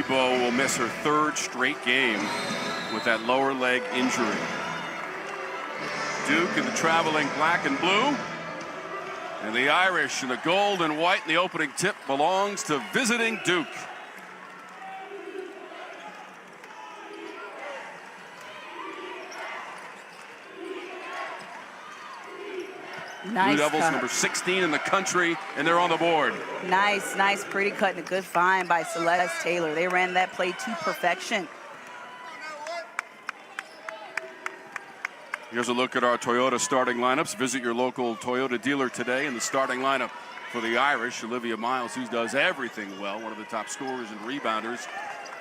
Debo will miss her third straight game with that lower leg injury. Duke in the traveling black and blue. And the Irish in the gold and white in the opening tip belongs to visiting Duke. Nice Blue Devils, cut. number 16 in the country, and they're on the board. Nice, pretty cut and a good find by Celeste Taylor. They ran that play to perfection. Here's a look at our Toyota starting lineups. Visit your local Toyota dealer today. In the starting lineup for the Irish, Olivia Miles, who does everything well, one of the top scorers and rebounders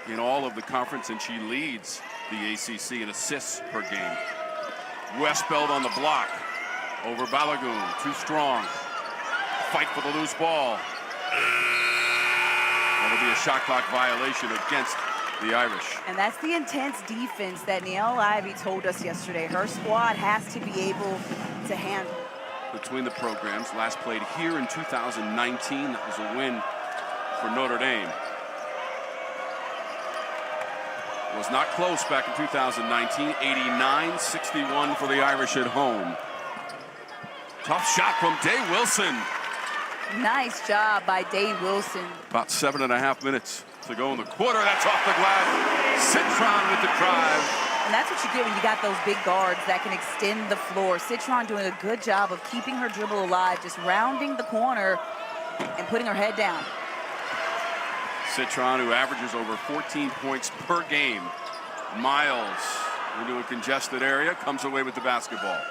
in all of the conference, and she leads the ACC in assists per game. Westbeld on the block. Over Balogun, too strong. Fight for the loose ball. That'll be a shot clock violation against the Irish. And that's the intense defense that Niele Ivey told us yesterday. Her squad has to be able to handle. Between the programs, last played here in 2019. That was a win for Notre Dame. Was not close back in 2019. 89-61 for the Irish at home. Tough shot from Day-Wilson. Nice job by Day-Wilson. About 7.5 minutes to go in the quarter. That's off the glass. Citron with the drive. And that's what you get when you got those big guards that can extend the floor. Citron doing a good job of keeping her dribble alive, just rounding the corner and putting her head down. Citron, who averages over 14 points per game. Miles into a congested area, comes away with the basketball.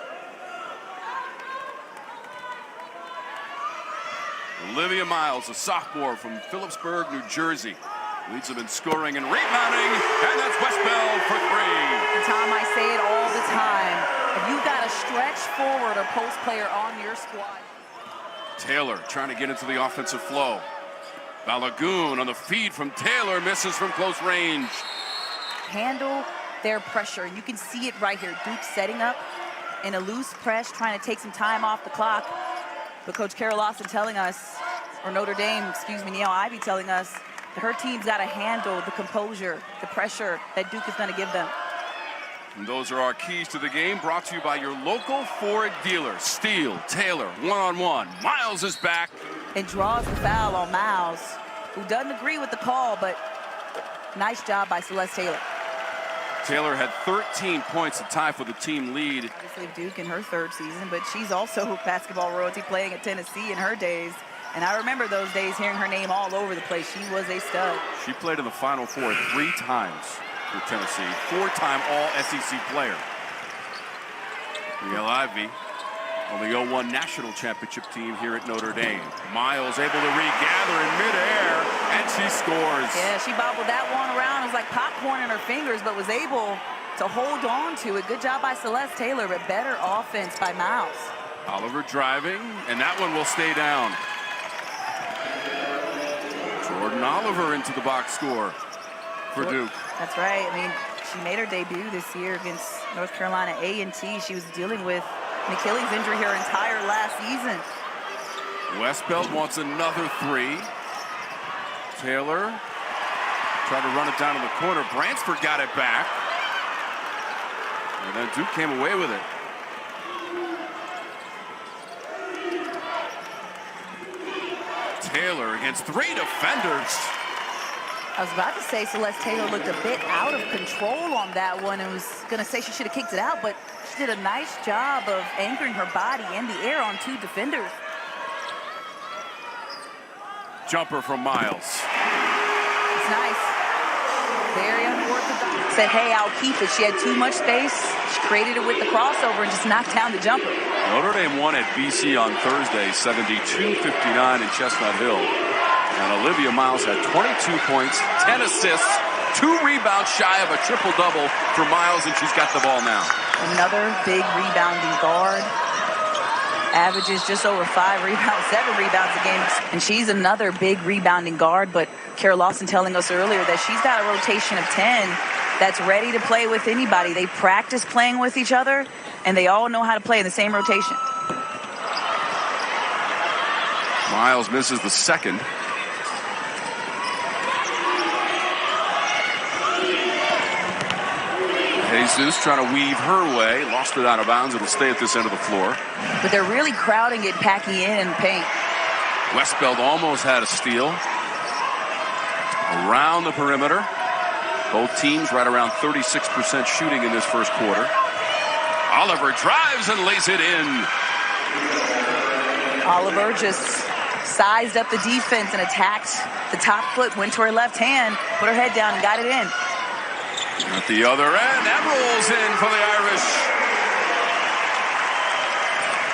Olivia Miles, a sophomore from Phillipsburg, New Jersey, leads them in scoring and rebounding, and that's Westbeld for three. And Tom, I say it all the time. If you've got a stretch forward or post player on your squad. Taylor trying to get into the offensive flow. Balogun on the feed from Taylor, misses from close range. Handle their pressure. You can see it right here. Duke setting up in a loose press, trying to take some time off the clock. But Coach Carol Lawson telling us, or Notre Dame, excuse me, Niele Ivey telling us that her team's got to handle the composure, the pressure that Duke is going to give them. And those are our keys to the game, brought to you by your local Ford dealer. Steele, Taylor, one-on-one. Miles is back. And draws the foul on Miles, who doesn't agree with the call, but nice job by Celeste Taylor. Taylor had 13 points to tie for the team lead. Obviously Duke in her third season, but she's also basketball royalty, playing at Tennessee in her days. And I remember those days hearing her name all over the place. She was a stud. She played in the Final Four 3 times for Tennessee, 4-time All-SEC player. Niele Ivey on the 01 National Championship team here at Notre Dame. Miles able to regather in midair, and she scores. Yeah, she bobbled that one around. It was like popcorn in her fingers, but was able to hold on to it. Good job by Celeste Taylor, but better offense by Miles. Oliver driving, and that one will stay down. Jordyn Oliver into the box score for Duke. That's right. I mean, she made her debut this year against North Carolina A&T. She was dealing with an Achilles injury her entire last season. Westbeld wants another three. Taylor tried to run it down in the corner. Bransford got it back. And then Duke came away with it. Taylor against 3 defenders. I was about to say Celeste Taylor looked a bit out of control on that one and was going to say she should have kicked it out, but she did a nice job of anchoring her body in the air on 2 defenders. Jumper from Miles. It's nice. Very unorthodox. Said, hey, I'll keep it. She had too much space. She created it with the crossover and just knocked down the jumper. Notre Dame won at BC on Thursday, 72-59 in Chestnut Hill. And Olivia Miles had 22 points, 10 assists, 2 rebounds shy of a triple-double for Miles, and she's got the ball now. Another big rebounding guard. Averages just over 5 rebounds, 7 rebounds a game. And she's another big rebounding guard, but Carol Lawson telling us earlier that she's got a rotation of 10 that's ready to play with anybody. They practice playing with each other, and they all know how to play in the same rotation. Miles misses the second. DeJesus trying to weave her way. Lost it out of bounds. It'll stay at this end of the floor. But they're really crowding it, packing in and paint. Westbeld almost had a steal. Around the perimeter. Both teams right around 36% shooting in this first quarter. Oliver drives and lays it in. Oliver just sized up the defense and attacked the top foot, went to her left hand, put her head down and got it in. At the other end, that rolls in for the Irish.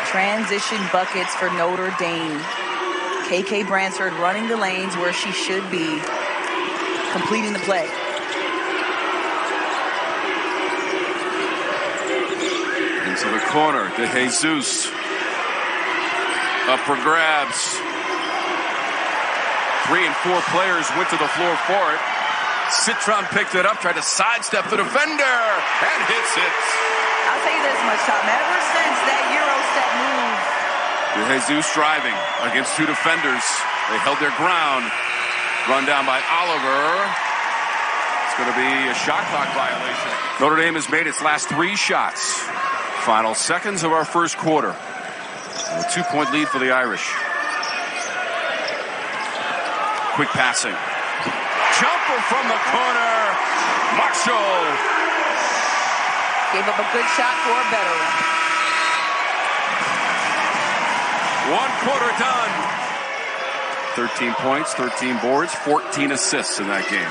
Transition buckets for Notre Dame. KK Bransford running the lanes where she should be, completing the play. Into the corner, DeJesus. Up for grabs. 3 and 4 players went to the floor for it. Citron picked it up, tried to sidestep the defender, and hits it. I'll tell you this much, Tom. Ever since that Euro step move. DeJesus driving against 2 defenders. They held their ground. Run down by Oliver. It's going to be a shot clock violation. Notre Dame has made its last 3 shots. Final seconds of our first quarter. A 2-point lead for the Irish. Quick passing. Jumper from the corner. Marshall. Gave up a good shot for a better one. 1 quarter done. 13 points, 13 boards, 14 assists in that game.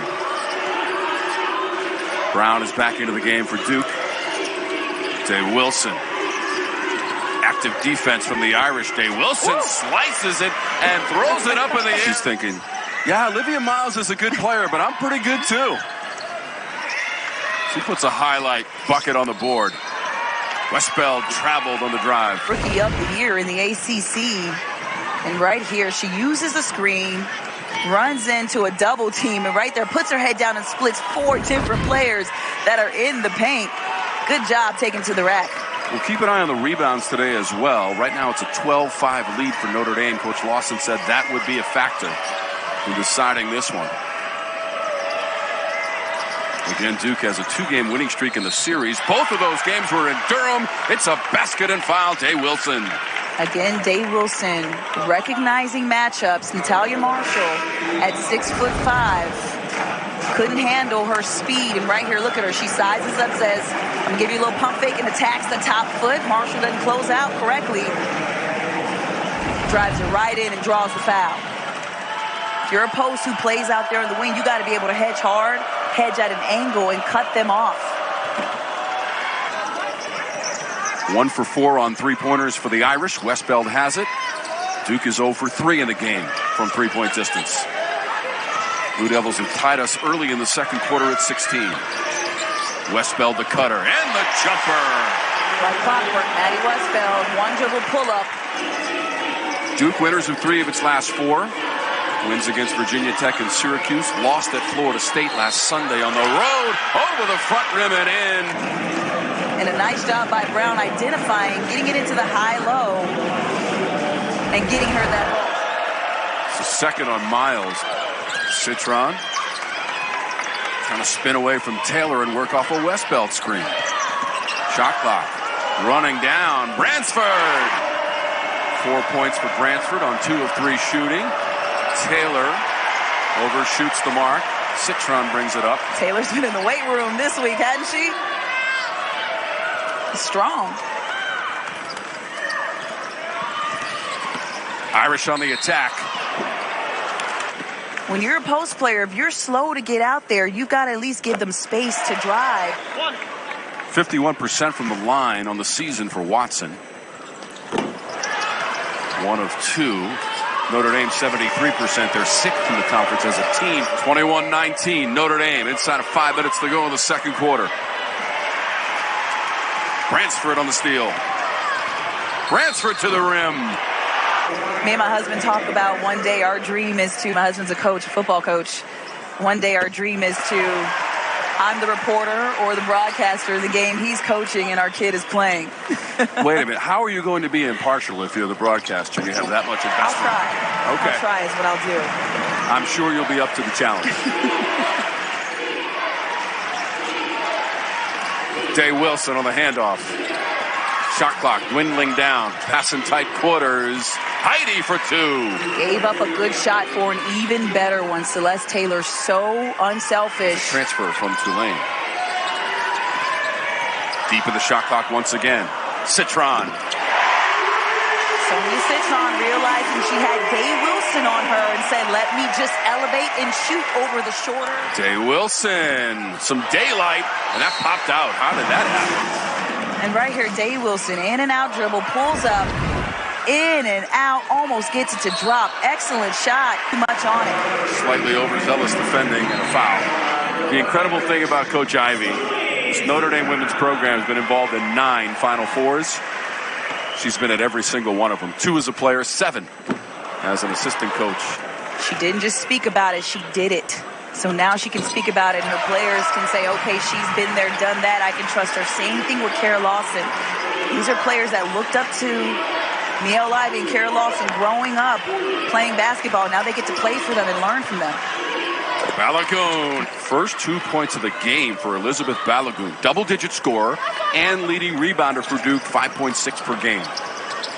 Brown is back into the game for Duke. Day-Wilson. Active defense from the Irish. Day-Wilson slices it and throws it up in the air. She's thinking, yeah, Olivia Miles is a good player, but I'm pretty good too. She puts a highlight bucket on the board. Westbeld traveled on the drive. Rookie of the year in the ACC. And right here, she uses the screen, runs into a double team, and right there puts her head down and splits 4 different players that are in the paint. Good job taking to the rack. We'll keep an eye on the rebounds today as well. Right now it's a 12-5 lead for Notre Dame. Coach Lawson said that would be a factor in deciding this one. Again, Duke has a 2-game winning streak in the series. Both of those games were in Durham. It's a basket and foul. Day-Wilson. Again, Day-Wilson recognizing matchups. Natalia Marshall at 6'5". Couldn't handle her speed. And right here, look at her. She sizes up, says, I'm going to give you a little pump fake, and attacks the top foot. Marshall doesn't close out correctly. Drives it right in and draws the foul. If you're a post who plays out there in the wing, you got to be able to hedge hard, hedge at an angle, and cut them off. 1 for 4 on 3-pointers for the Irish. Westbeld has it. Duke is 0 for 3 in the game from 3-point distance. Blue Devils have tied us early in the second quarter at 16. Westbeld the cutter and the jumper. Like clockwork, Maddie Westbeld, 1 dribble pull-up. Duke winners of 3 of its last 4. Wins against Virginia Tech and Syracuse. Lost at Florida State last Sunday on the road. Over the front rim and in. And a nice job by Brown identifying, getting it into the high-low, and getting her that ball. It's the second on Miles. Citron trying to spin away from Taylor and work off a Westbeld screen. Shot clock running down. Bransford. 4 points for Bransford on 2 of 3 shooting. Taylor overshoots the mark. Citron brings it up. Taylor's been in the weight room this week, hasn't she? Strong. Irish on the attack. When you're a post player, if you're slow to get out there, you've got to at least give them space to drive. 51% from the line on the season for Watson. 1 of 2. Notre Dame 73%. They're 6th in the conference as a team. 21-19. Notre Dame inside of 5 minutes to go in the second quarter. Bransford on the steal. Bransford to the rim. Me and my husband talk about one day our dream is to, my husband's a coach, a football coach. One day our dream is to, I'm the reporter or the broadcaster of the game he's coaching and our kid is playing. Wait a minute. How are you going to be impartial if you're the broadcaster? You have that much investment. I'll try. Okay. I'll try is what I'll do. I'm sure you'll be up to the challenge. Day-Wilson on the handoff. Shot clock dwindling down. Pass in tight quarters. Heidi for two. Gave up a good shot for an even better one. Celeste Taylor, so unselfish. Transfer from Tulane. Deep in the shot clock once again. Citron. Sonia Citron realizing she had Day-Wilson on her and said, let me just elevate and shoot over the shorter. Day-Wilson, some daylight, and that popped out. How did that happen? And right here, Day-Wilson, in and out dribble, pulls up, in and out, almost gets it to drop. Excellent shot, too much on it. Slightly overzealous defending and a foul. The incredible thing about Coach Ivey, this Notre Dame women's program has been involved in 9 Final Fours. She's been at every single one of them. 2 as a player, 7 as an assistant coach. She didn't just speak about it, she did it. So now she can speak about it, and her players can say, okay, she's been there, done that, I can trust her. Same thing with Kara Lawson. These are players that looked up to Miel Ivey and Kara Lawson growing up, playing basketball. Now they get to play for them and learn from them. Balogun, first 2 points of the game for Elizabeth Balogun. Double-digit scorer and leading rebounder for Duke, 5.6 per game.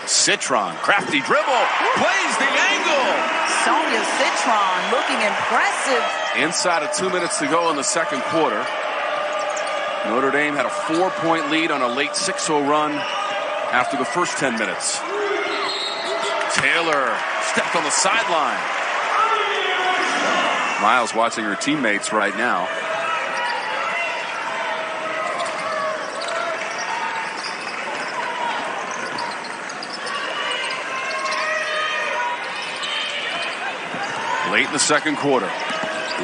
Citron, crafty dribble, plays the angle. Sonia Citron looking impressive. Inside of 2 minutes to go in the second quarter. Notre Dame had a 4-point lead on a late 6-0 run after the first 10 minutes. Taylor stepped on the sideline. Miles watching her teammates right now. Late in the second quarter.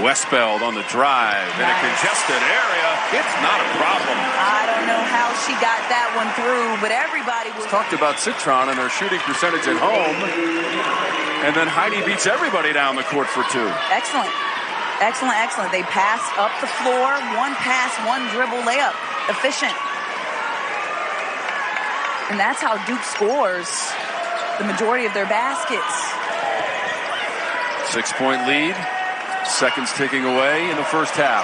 Westbeld on the drive in a congested area. It's not a problem. I don't know how she got that one through, but everybody was talked about Citron and her shooting percentage at home. And then Heidi beats everybody down the court for 2. Excellent. Excellent, excellent. They passed up the floor. 1 pass, 1 dribble layup. Efficient. And that's how Duke scores the majority of their baskets. 6-point lead. Seconds ticking away in the first half.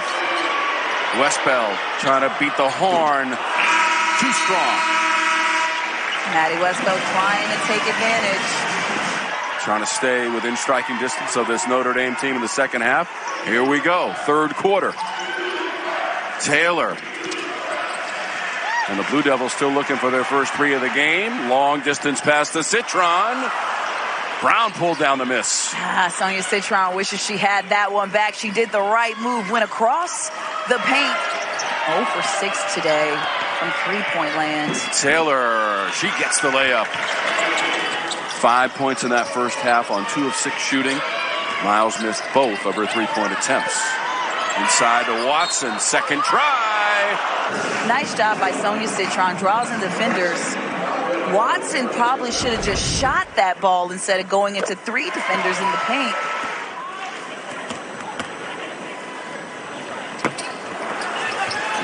Westbeld trying to beat the horn. Too strong. Maddie Westbeld trying to take advantage. Trying to stay within striking distance of this Notre Dame team in the second half. Here we go. Third quarter. Taylor. And the Blue Devils still looking for their first 3 of the game. Long distance pass to Citron. Brown pulled down the miss. Sonia Citron wishes she had that one back. She did the right move, went across the paint. 0 for 6 today from 3-point land. Taylor, she gets the layup. 5 points in that first half on 2 of 6 shooting. Miles missed both of her 3-point attempts. Inside to Watson, second try. Nice job by Sonia Citron, draws in defenders. Watson probably should have just shot that ball instead of going into 3 defenders in the paint.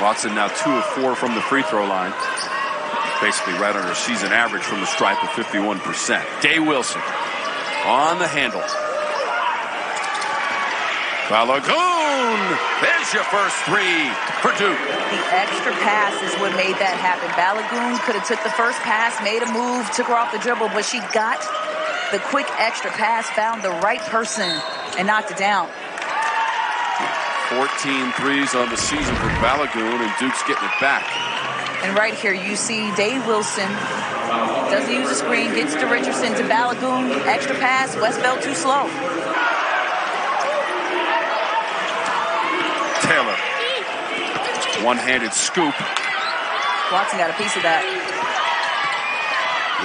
Watson now 2 of 4 from the free throw line. Basically right on her season average from the stripe of 51%. Day-Wilson on the handle. Balogun, there's your first 3 for Duke. The extra pass is what made that happen. Balogun could have took the first pass, made a move, took her off the dribble, but she got the quick extra pass, found the right person, and knocked it down. 14 threes on the season for Balogun, and Duke's getting it back. And right here, you see Day-Wilson doesn't use the screen, gets to Richardson, to Balogun, extra pass, Westbeld too slow. Taylor, one-handed scoop. Watson got a piece of that.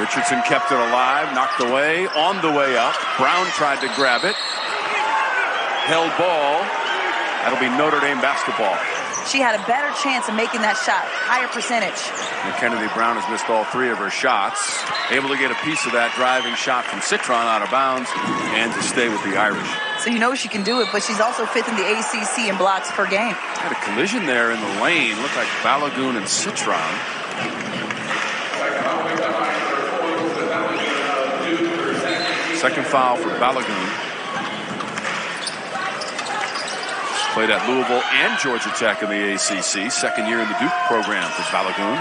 Richardson kept it alive, knocked away, on the way up. Brown tried to grab it. Held ball. That'll be Notre Dame basketball. She had a better chance of making that shot, higher percentage. And Kennedy Brown has missed all 3 of her shots. Able to get a piece of that driving shot from Citron out of bounds and to stay with the Irish. So you know she can do it, but she's also 5th in the ACC in blocks per game. Had a collision there in the lane. Looked like Balogun and Citron. Second foul for Balogun. Played at Louisville and Georgia Tech in the ACC. Second year in the Duke program for Balogun.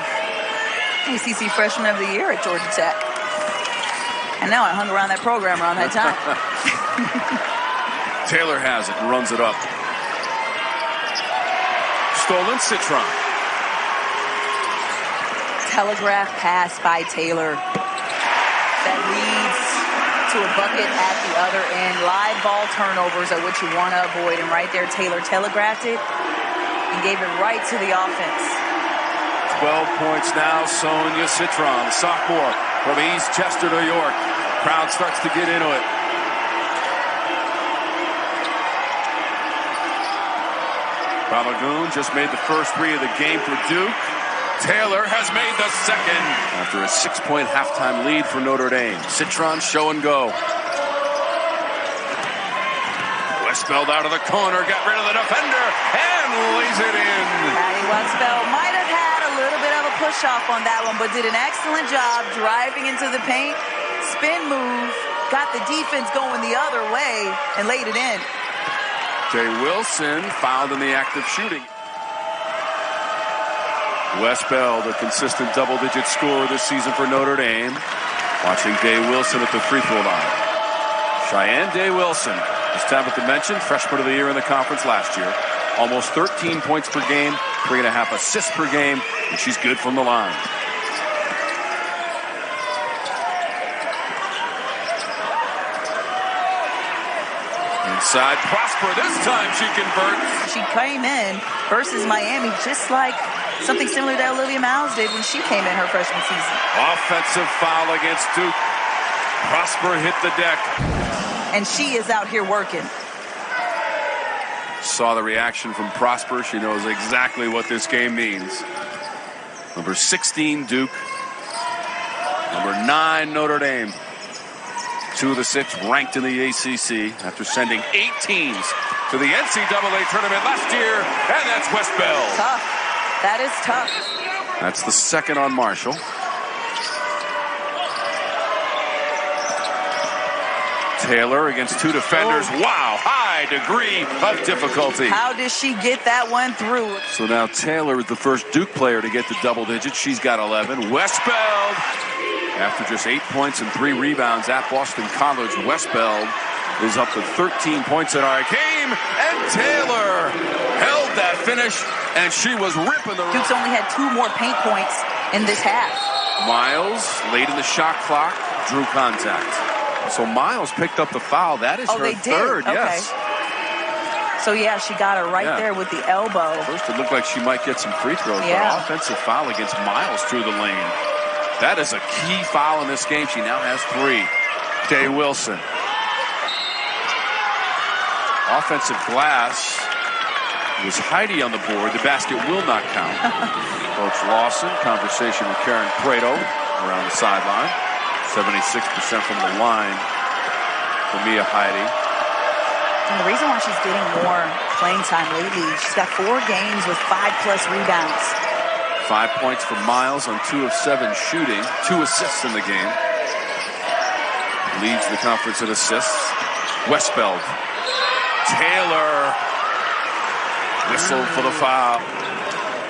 ACC Freshman of the Year at Georgia Tech. And now I hung around that program around that time. Taylor has it and runs it up. Stolen Citron. Telegraph pass by Taylor. That leads to a bucket at the other end. Live ball turnovers are what you want to avoid. And right there, Taylor telegraphed it and gave it right to the offense. 12 points now, Sonia Citron, sophomore from East Chester, New York. Crowd starts to get into it. Balogun just made the first three of the game for Duke. Taylor has made the second after a 6-point halftime lead for Notre Dame. Citron show and go. Westbeld out of the corner, got rid of the defender, and lays it in. Patty Westbeld might have had a little bit of a push-off on that one, but did an excellent job driving into the paint. Spin move, got the defense going the other way, and laid it in. Day-Wilson fouled in the act of shooting. Westbeld, a consistent double-digit scorer this season for Notre Dame. Watching Day-Wilson at the free throw line. Shayeann Day-Wilson, as Tabitha mentioned, freshman of the year in the conference last year. Almost 13 points per game, 3.5 assists per game, and she's good from the line. Inside, Prosper, this time she converts. She came in versus Miami just like something similar to Olivia Miles did when she came in her freshman season. Offensive foul against Duke. Prosper hit the deck. And she is out here working. Saw the reaction from Prosper. She knows exactly what this game means. Number 16, Duke. Number 9, Notre Dame. 2 of the 6 ranked in the ACC after sending 8 teams to the NCAA tournament last year. And that's Westbeld. Tough. That is tough. That's the second on Marshall. Taylor against 2 defenders. Oh. Wow, high degree of difficulty. How did she get that one through? So now Taylor is the first Duke player to get to double digits. She's got 11. Westbeld, after just 8 points and 3 rebounds at Boston College, Westbeld is up to 13 points in our game. And Taylor held that finish, and she was ripping the... Duke's only had 2 more paint points in this half. Miles, late in the shot clock, drew contact. So Miles picked up the foul. That is her third, okay. Yes. So, yeah, she got her right there with the elbow. First, it looked like she might get some free throws, Yeah. but offensive foul against Miles through the lane. That is a key foul in this game. She now has 3. Day-Wilson. Offensive glass. It was Heidi on the board. The basket will not count. Coach Lawson, conversation with Karen Prado around the sideline. 76% from the line for Mia Heidi. And the reason why she's getting more playing time lately, she's got 4 games with 5+ rebounds. 5 points for Miles on 2 of 7 shooting. 2 assists in the game. Leads the conference in assists. Westbeld. Taylor. Whistle for the foul.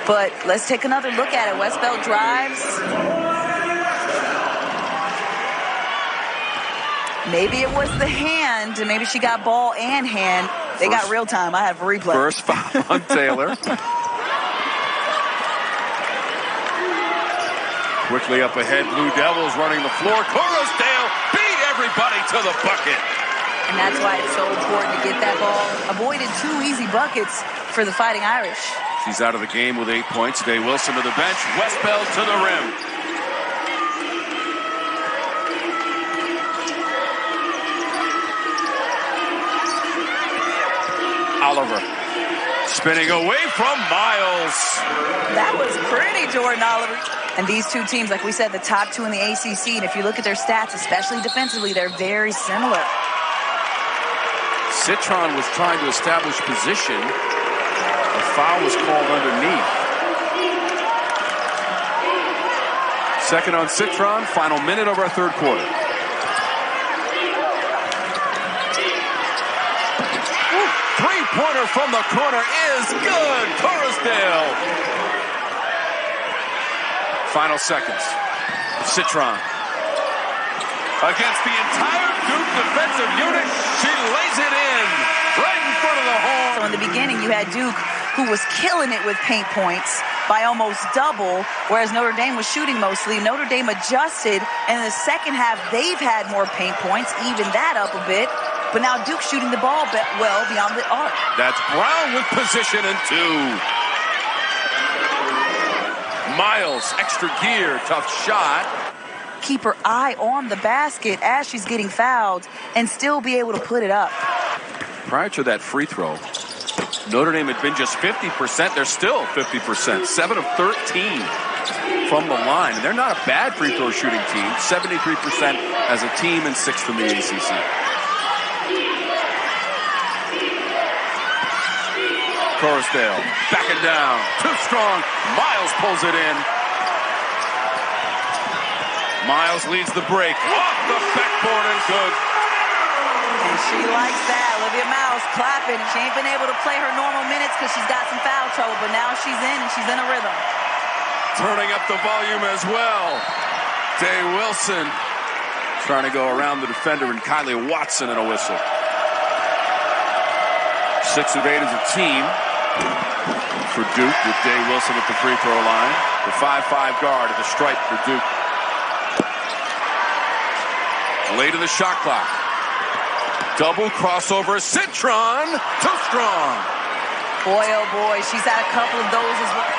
But let's take another look at it. Westbeld drives. Maybe it was the hand. Maybe she got ball and hand. They got real time. I have a replay. First foul on Taylor. Quickly up ahead, Blue Devils running the floor. Corosdale beat everybody to the bucket. And that's why it's so important to get that ball. Avoided 2 easy buckets for the Fighting Irish. She's out of the game with 8 points. Day-Wilson to the bench. Westbeld to the rim. Oliver spinning away from Miles. That was pretty, Jordyn Oliver. And these 2 teams, like we said, the top 2 in the ACC. And if you look at their stats, especially defensively, they're very similar. Citron was trying to establish position. A foul was called underneath. Second on Citron. Final minute of our third quarter. Three-pointer Jumper from the corner is good. Corosdale. Final seconds. Citron. Against the entire Duke defensive unit, she lays it in right in front of the horn. So in the beginning, you had Duke, who was killing it with paint points by almost double, whereas Notre Dame was shooting mostly. Notre Dame adjusted, and in the second half, they've had more paint points, even that up a bit. But now Duke's shooting the ball well beyond the arc. That's Brown with position and 2. Miles, extra gear, tough shot. Keep her eye on the basket as she's getting fouled and still be able to put it up. Prior to that free throw, Notre Dame had been just 50%. They're still 50%. 7 of 13 from the line. And they're not a bad free throw shooting team. 73% as a team and 6th in the ACC. Corosdale backing down. Too strong. Miles pulls it in. Miles leads the break. Off the backboard and good. And she likes that. Olivia Miles clapping. She ain't been able to play her normal minutes because she's got some foul trouble, but now she's in and she's in a rhythm. Turning up the volume as well. Day-Wilson trying to go around the defender, and Kylie Watson in a whistle. 6 of 8 as a team for Duke, with Day-Wilson at the free throw line. The 5'5" guard at the stripe for Duke. Late in the shot clock. Double crossover. Citron. Too strong. Boy, oh boy, she's had a couple of those as well.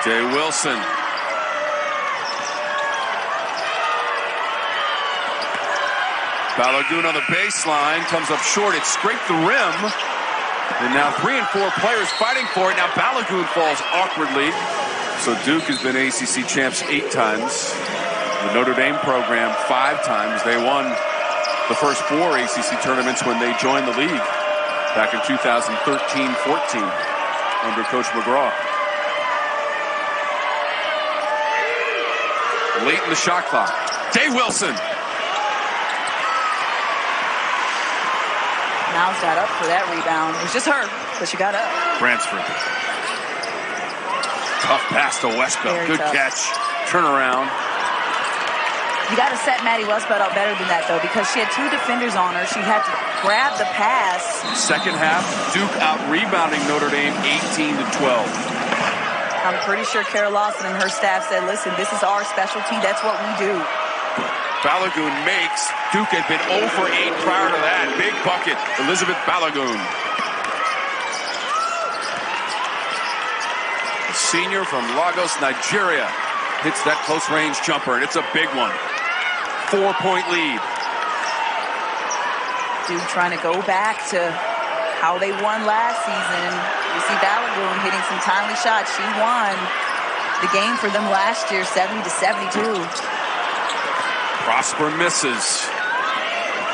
Day-Wilson. Balogun on the baseline. Comes up short. It scraped the rim. And now 3 and 4 players fighting for it. Now Balogun falls awkwardly. So Duke has been ACC champs 8 times. The Notre Dame program 5 times. They won the first 4 ACC tournaments when they joined the league back in 2013-14 under Coach McGraw. Late in the shot clock. Day-Wilson. Miles got up for that rebound. It was just her, but she got up. Bransford. Tough pass to Westbelt. Very Good tough. catch. Turnaround. You got to set Maddie Westbelt up better than that, though, because she had 2 defenders on her. She had to grab the pass. Second half, Duke out-rebounding Notre Dame 18-12. I'm pretty sure Kara Lawson and her staff said, listen, this is our specialty. That's what we do. Balogun makes. Duke had been 0 for 8 prior to that. Big bucket. Elizabeth Balogun. Senior from Lagos, Nigeria. Hits that close-range jumper, and it's a big one. 4-point lead. Duke trying to go back to how they won last season. You see Balogun hitting some timely shots. She won the game for them last year, 70-72. Prosper misses.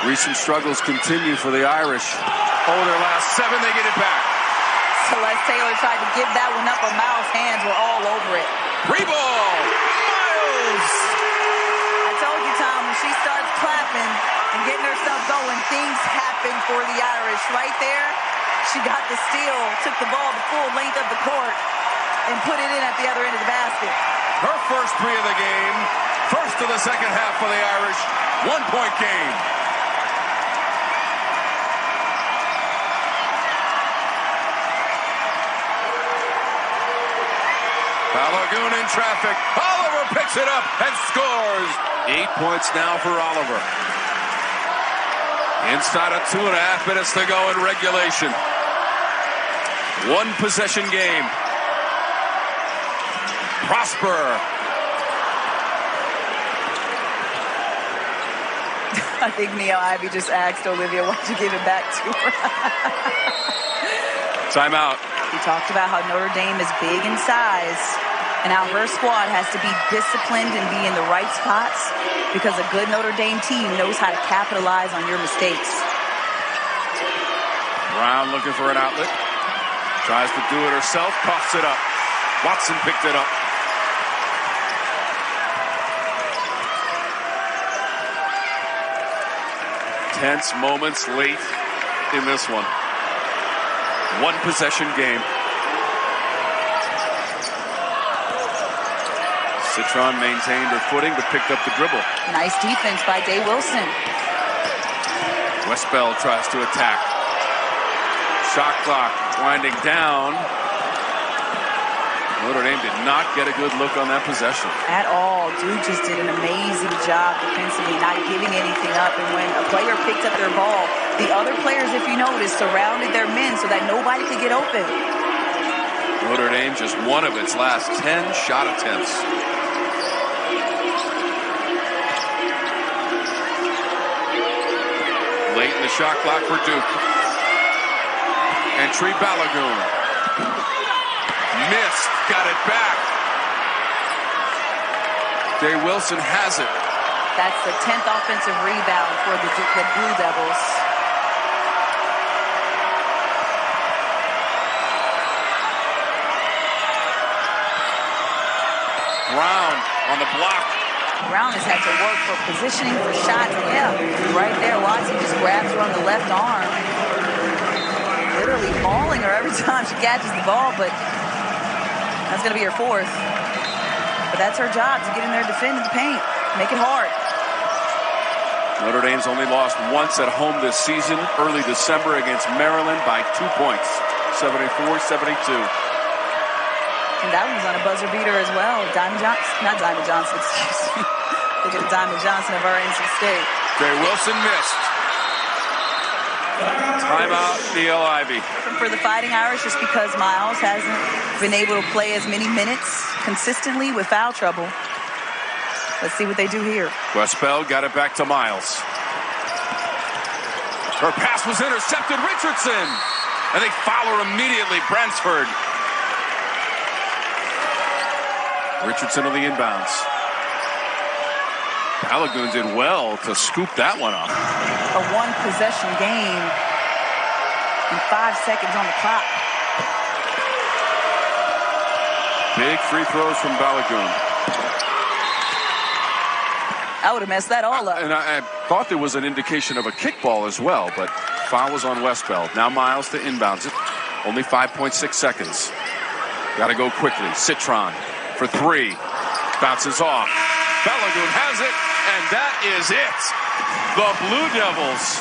Recent struggles continue for the Irish. Oh, their last 7, they get it back. Celeste Taylor tried to give that one up, but Miles' hands were all over it. Free ball. Miles. I told you, Tom, when she starts clapping and getting herself going, things happen for the Irish. Right there, she got the steal, took the ball the full length of the court, and put it in at the other end of the basket. Her first 3 of the game. First of the second half for the Irish. 1-point game. Balogun in traffic. Oliver picks it up and scores. 8 points now for Oliver. Inside of 2.5 minutes to go in regulation. 1 possession game. Prosper. I think Neil Ivey just asked Olivia, why'd you give it back to her? Timeout. We talked about how Notre Dame is big in size and how her squad has to be disciplined and be in the right spots because a good Notre Dame team knows how to capitalize on your mistakes. Brown looking for an outlet. Tries to do it herself, coughs it up. Watson picked it up. Tense moments late in this one. One possession game. Citron maintained her footing but picked up the dribble. Nice defense by Day-Wilson. Westbell tries to attack. Shot clock winding down. Notre Dame did not get a good look on that possession. At all. Duke just did an amazing job defensively, not giving anything up. And when a player picked up their ball, the other players, if you notice, surrounded their men so that nobody could get open. Notre Dame just one of its last 10 shot attempts. Late in the shot clock for Duke. Entry Balogun. Missed. Got it back. Day-Wilson has it. That's the 10th offensive rebound for the Blue Devils. Brown on the block. Brown has had to work for positioning for shots. Yeah, right there. Watson just grabs her on the left arm. Literally mauling her every time she catches the ball, but that's going to be her fourth. But that's her job, to get in there, defend in the paint, make it hard. Notre Dame's only lost once at home this season, early December against Maryland by 2 points, 74-72. And that one was on a buzzer beater as well. Diamond Johnson, not Diamond Johnson, excuse me. Look at Diamond Johnson of our NC State. Day-Wilson missed. Timeout, Neil Ivey. For the Fighting Irish, just because Miles hasn't been able to play as many minutes consistently with foul trouble. Let's see what they do here. Westbell got it back to Miles. Her pass was intercepted. Richardson. And they foul her immediately. Bransford. Richardson on the inbounds. Balogun did well to scoop that one up. A one-possession game and 5 seconds on the clock. Big free throws from Balogun. I would have messed that all up. And I thought there was an indication of a kickball as well, but foul was on Westbell. Now Miles to inbounds it. Only 5.6 seconds. Got to go quickly. Citron for three. Bounces off. Balogun has it, and that is it. The Blue Devils